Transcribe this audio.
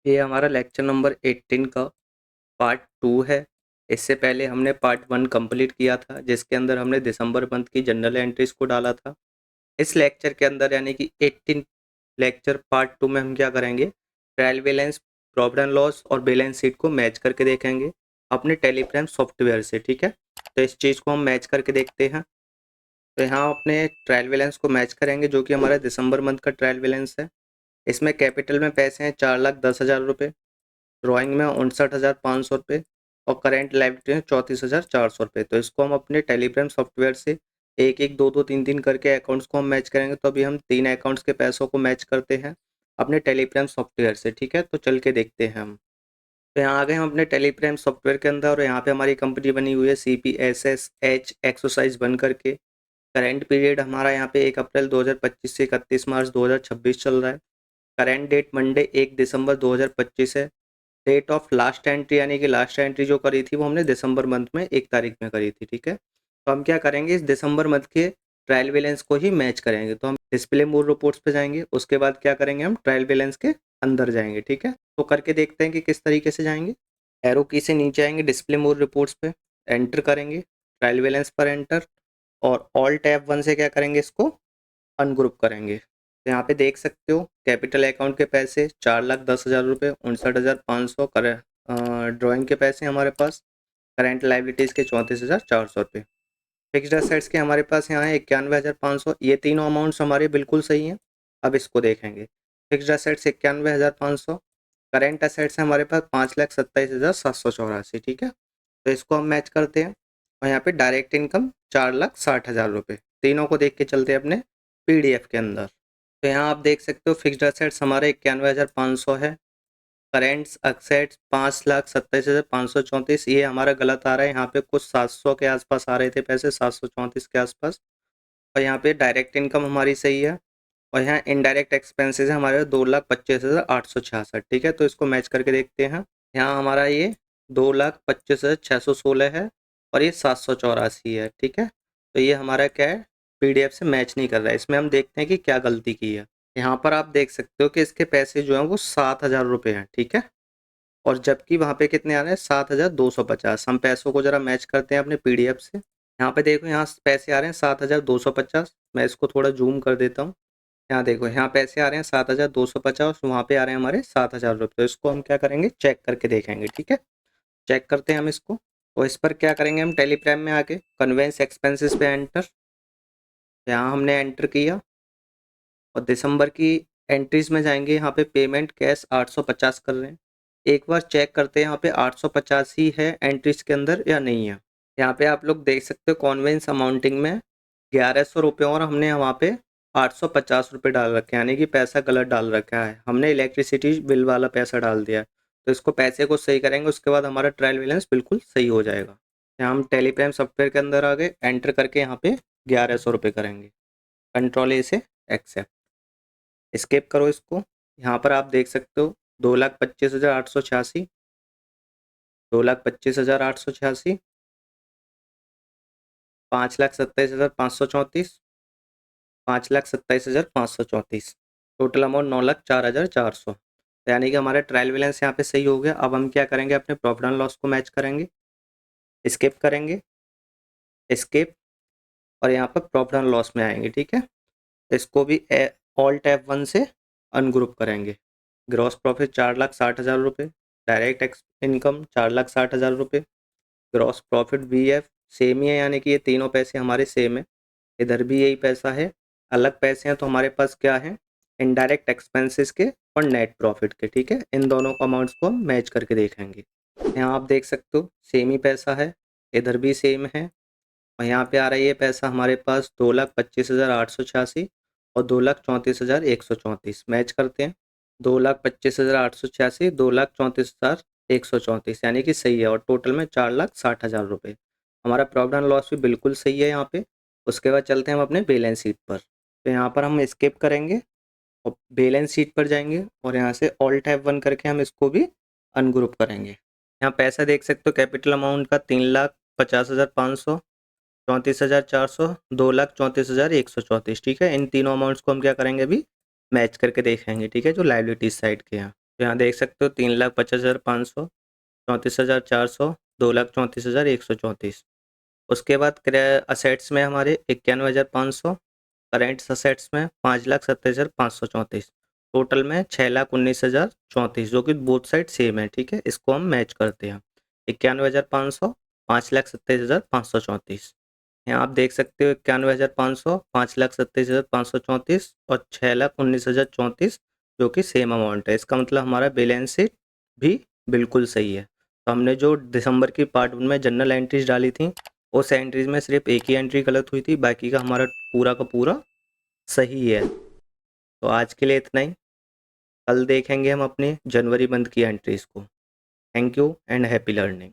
ये हमारा lecture number 18 का पार्ट 2 है। इससे पहले हमने पार्ट 1 कंप्लीट किया था जिसके अंदर हमने दिसंबर मंथ की जनरल एंट्रीज को डाला था। इस लेक्चर के अंदर यानी कि 18 लेक्चर पार्ट 2 में हम क्या करेंगे, trial balance, profit and loss और बैलेंस शीट को मैच करके देखेंगे अपने टेलीग्राम सॉफ्टवेयर से। ठीक है, तो इस चीज़ को हम मैच करके देखते हैं। तो यहाँ अपने ट्रायल बैलेंस को मैच करेंगे जो कि हमारा दिसंबर मंथ का ट्रायल बैलेंस है। इसमें कैपिटल में पैसे हैं 4,10,000 रुपये, ड्राइंग में 59,500 रुपये और करेंट लायबिलिटी में 34,400 रुपये। तो इसको हम अपने टेलीग्राम सॉफ्टवेयर से एक एक दो दो तीन तीन करके अकाउंट्स को हम मैच करेंगे। तो अभी हम 3 अकाउंट्स के पैसों को मैच करते हैं अपने टेलीग्राम सॉफ्टवेयर से। ठीक है, तो चल के देखते हैं हम। तो यहाँ आ गए हम अपने टेलीग्राम सॉफ्टवेयर के अंदर और यहाँ पे हमारी कंपनी बनी हुई है CPSSH एक्सरसाइज बन करके। करेंट पीरियड हमारा यहाँ पे 1 अप्रैल 2025 से 31 मार्च 2026 चल रहा है। करेंट डेट मंडे 1 दिसंबर 2025 है। डेट ऑफ लास्ट एंट्री यानी कि लास्ट एंट्री जो करी थी वो हमने दिसंबर मंथ में 1 तारीख में करी थी। ठीक है, तो हम क्या करेंगे, इस दिसंबर मंथ के ट्रायल बैलेंस को ही मैच करेंगे। तो हम डिस्प्ले मोर रिपोर्ट्स पे जाएंगे, उसके बाद क्या करेंगे, हम ट्रायल बैलेंस के अंदर जाएंगे। ठीक है, तो करके देखते हैं कि किस तरीके से जाएंगे। एरो की से नीचे आएंगे, डिस्प्ले मोर रिपोर्ट्स पे एंटर करेंगे, ट्रायल बैलेंस पर एंटर और ऑल टैब 1 से क्या करेंगे, इसको अनग्रुप करेंगे। तो यहाँ पे देख सकते हो कैपिटल अकाउंट के पैसे 4,10,000 रुपये, 59,500 करे। ड्राइंग के पैसे हमारे पास, करेंट लाइबिलिटीज़ के 34,400 रुपये, फिक्स्ड असेट्स के हमारे पास यहाँ है 91,500। ये तीनों अमाउंट्स हमारे बिल्कुल सही हैं। अब इसको देखेंगे, फिक्स्ड असेट्स 91,500, करेंट असेट्स हमारे पास 5,27,784। ठीक है, तो इसको हम मैच करते हैं। और यहाँ पे डायरेक्ट इनकम 4,60,000 रुपये, तीनों को देख के चलते हैं अपने PDF के अंदर। तो यहाँ आप देख सकते हो फिक्स्ड असेट्स हमारे 91,500 है, करेंट्स असेट्स 5,27,534। ये हमारा गलत आ रहा है, यहाँ पे कुछ 700 के आसपास आ रहे थे पैसे, 734 के आसपास। और यहाँ पे डायरेक्ट इनकम हमारी सही है और यहाँ इनडायरेक्ट एक्सपेंसेस है हमारे 2,25,866। ठीक है, तो इसको मैच करके देखते हैं। यहाँ हमारा ये 2,25,616 है और ये 784 है। ठीक है, तो ये हमारा क्या है, PDF से मैच नहीं कर रहा है। इसमें हम देखते हैं कि क्या गलती की है। यहाँ पर आप देख सकते हो कि इसके पैसे जो हैं वो 7,000 रुपये हैं। ठीक है, और जबकि वहाँ पे कितने आ रहे हैं, 7,250। हम पैसों को ज़रा मैच करते हैं अपने PDF से। यहाँ पे देखो, यहाँ पैसे आ रहे हैं 7,250। मैं इसको थोड़ा जूम कर देता हूँ। यहाँ देखो, यहाँ पैसे आ रहे हैं 7,250, वहाँ पे आ रहे हैं हमारे 7,000 रुपये। तो इसको हम क्या करेंगे, चेक करके देखेंगे। ठीक है, चेक करते हैं हम इसको। और इस पर क्या करेंगे, हम टेलीग्राम में आके कन्वेंस एक्सपेंसेस पे एंटर, यहाँ हमने एंटर किया और दिसंबर की एंट्रीज में जाएंगे। यहाँ पे पेमेंट कैश 850 कर रहे हैं। एक बार चेक करते हैं यहाँ पे 850 ही है एंट्रीज के अंदर या नहीं है। यहाँ पे आप लोग देख सकते हो कॉन्वेंस अमाउंटिंग में 1,100 रुपये और हमने वहाँ पे 850 रुपये डाल रखे हैं, यानी कि पैसा गलत डाल रखा है हमने, इलेक्ट्रिसिटी बिल वाला पैसा डाल दिया है। तो इसको पैसे को सही करेंगे, उसके बाद हमारा ट्रायल बैलेंस बिल्कुल सही हो जाएगा। यहाँ हम टेलीग्राम सॉफ्टवेयर के अंदर आ गए, एंटर करके यहाँ पे 1,100 रुपये करेंगे, कंट्रोल A से एक्सेप्ट, स्किप करो इसको। यहाँ पर आप देख सकते हो 2,25,886, 2,25,886, 5,27,534, 5,27,534, टोटल अमाउंट 9,04,400। यानी कि हमारा ट्रायल बैलेंस यहाँ पे सही हो गया। अब हम क्या करेंगे, अपने प्रॉफिट एंड लॉस को मैच करेंगे, स्किप करेंगे, स्किप, और यहाँ पर प्रॉफिट एंड लॉस में आएंगे। ठीक है, इसको भी ऑल टैब 1 से अनग्रुप करेंगे। ग्रॉस प्रॉफिट 4,60,000 रुपये, डायरेक्ट इनकम 4,60,000 रुपये, ग्रॉस प्रॉफिट BF सेम ही है, यानी कि ये तीनों पैसे हमारे सेम है। इधर भी यही पैसा है, अलग पैसे हैं तो हमारे पास क्या है, इनडायरेक्ट एक्सपेंसेस के और नेट प्रॉफिट के। ठीक है, इन दोनों को अमाउंट्स को हम मैच करके देखेंगे। यहाँ आप देख सकते हो सेम ही पैसा है, इधर भी सेम है और यहाँ पे आ रहा है ये पैसा हमारे पास 2,25,886 और 2,34,134। मैच करते हैं, 2,25,886, 2,34,134, यानी कि सही है और टोटल में 4,60,000 रुपये। हमारा प्रॉफिट एंड लॉस भी बिल्कुल सही है यहाँ पे। उसके बाद चलते हैं हम अपने बैलेंस शीट पर। तो यहाँ पर हम स्किप करेंगे और बैलेंस शीट पर जाएंगे और यहाँ से ऑल टैब 1 करके हम इसको भी अनग्रुप करेंगे। यहाँ पैसा देख सकते हो, कैपिटल अमाउंट का 3,50,500, 34,400, 2,34,134। ठीक है, इन तीनों अमाउंट्स को हम क्या करेंगे, अभी मैच करके देखेंगे। ठीक है, जो लायबिलिटीज साइड के हैं। तो यहाँ देख सकते हो 3,50,500, 34,400, 2,34,134। उसके बाद असेट्स में हमारे 91,500, करेंट असेट्स में 5,70,534, टोटल में 6,19,034, जो कि बोथ साइड सेम है। ठीक है, इसको हम मैच करते हैं। 91,500, 5,27,534। यहाँ आप देख सकते हो 91,500, 5,27,534 और 6,19,034, जो कि सेम अमाउंट है। इसका मतलब हमारा बैलेंस शीट भी बिल्कुल सही है। तो हमने जो दिसंबर की पार्ट 1 में जनरल एंट्रीज डाली थी, उस एंट्रीज में सिर्फ एक ही एंट्री गलत हुई थी, बाकी का हमारा पूरा का पूरा सही है। तो आज के लिए इतना ही। कल देखेंगे हम अपने जनवरी मंथ की एंट्रीज को। Thank you and happy learning.